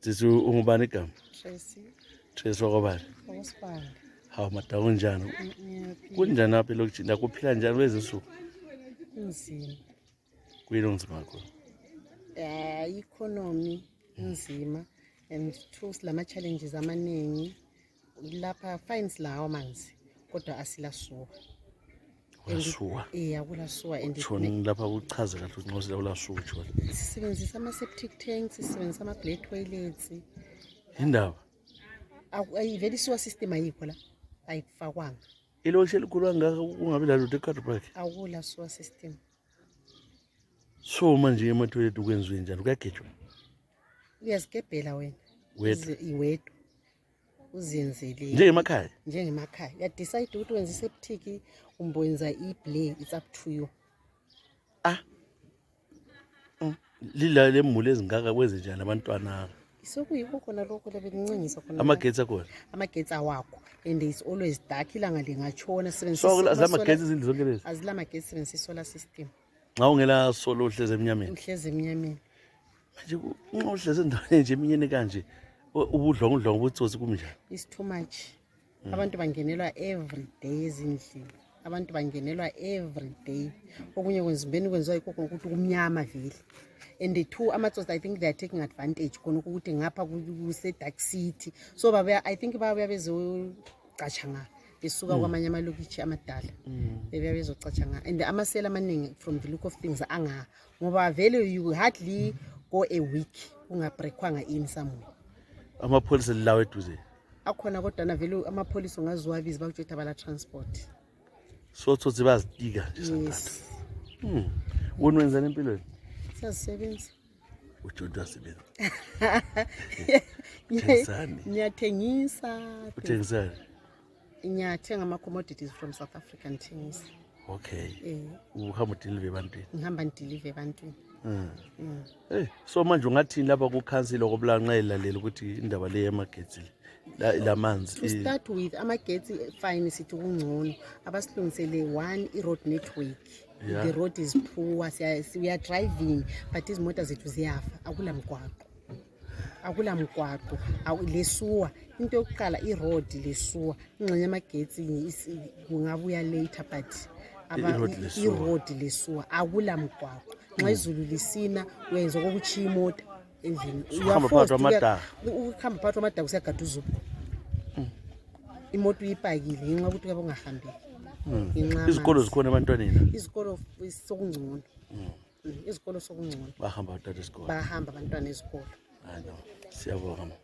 Sisi ungubani igama? Tracy. Tracy wakwabani? Okwesibani. Hawu mada kunjani? Ngiyaphila. Kunjani apha elokishini? Akuphila njani kwezi nsuku? Inzima. Kuyini onzima kakhulu? I-economy inzima and two silama challenges amaningi. Lapha fine silawo amanzi kodwa asilasuka. Ulasuka? Akulasuka and Tshoni lapha kuchaze kahle ukuthi nxosila ulasuka tshoni. sisebenzisa ama-septic tanks, sisebenzisa ama-blade toilets. Indaba? Ayiveli sewer system ayikho la, ayikufakwanga. Ilokishini elikhulu kangaka kungabi lalutho eCarterburg? Akula sewer system. So manje ema-toilet kwenziwe njani? Kuyagejwa? Uyazigebhela wena. Wedwa? Iwedwa. Uzenzele. Njengemakhaya? Njengemakhaya. Uyadecide ukuthi wenza i-septic kumbe wenza i-blay, it's up to you. Lila lemuli ezingaka kwenze njani abantwana? Sokuyikho khona lokho lebengincingisa khona. Amagetsi akhona? Amagetsi awakho and it's always dark ilanga lingatshona So azilamagetsi izindlu zonke lezi? Azilamagetsi, sebenzisa i-solar system. Nxa ungela solo uhlezi emnyameni? Uhlezi emnyameni. Manje nxa uhlezi endaweni nje eminyeni kanje ubudlongudlongo obutsotsi kumnjani? It's too much. Abantu bangenelwa every day ezindlini. Abantu bangenelwa every day. Okunye kwenzimbeni kwenziwa yikho ukuthi kumnyama vele. And the two amatsotsi, I think they are taking advantage khona ukuthi ngapha kuse Dark City. So I think babuya bezocatsha nga besuka kwamanye amalokitshi amadala. Bebuya bezocatsha nga and amasela amaningi from the look of things anga ngoba vele you hardly go a week ungabreakwanga in somewhere. Amapholisa lawo eduze? Akhona kodwa na vele amapholisa ungaziwabiza bakuthi abala transport. So tsotsi bazitika nje santathu. Wona wenzani empilweni? Siyasebenza. Ujonto asebenza. Ngiyathengisa. Uthengisani? Ngiyathenga ama-commodities from South Africa ngithengisa. Okay. Uhamba udeliver ebantwini? Ngihamba ngideliver ebantwini. So manje ungathini lapha kukhansila okubulanxa elalela ukuthi indaba le yamagetsi lamanzi? To start with, amagetsi fine sithi kungcono. Abasilungisele one i-road network. The road is poor. We are driving, but izimota zethu ziyafa. Akula mgwaqo. Lesuwa. Into yokuqala i-road lesuwa. Ingxenye amagetsi kungabuya later, but i-road lesuwa. Akula mgwaqo. Nxa izulu lisina uyenza kokutshiya imota endlini. Uhamba phakathi kwamadaha. Ukuhamba phakathi kwamadaha kusiyagada uzulu. Imoto uyipakile ngenxa ukuthi kabe ungahambeki. Izikolo zikhona abantwaneni? Izikolo sokungcono. Izikolo sokungcono. Bahamba abantwana esikolo? Bahamba abantwana esikolo. Siyabonga.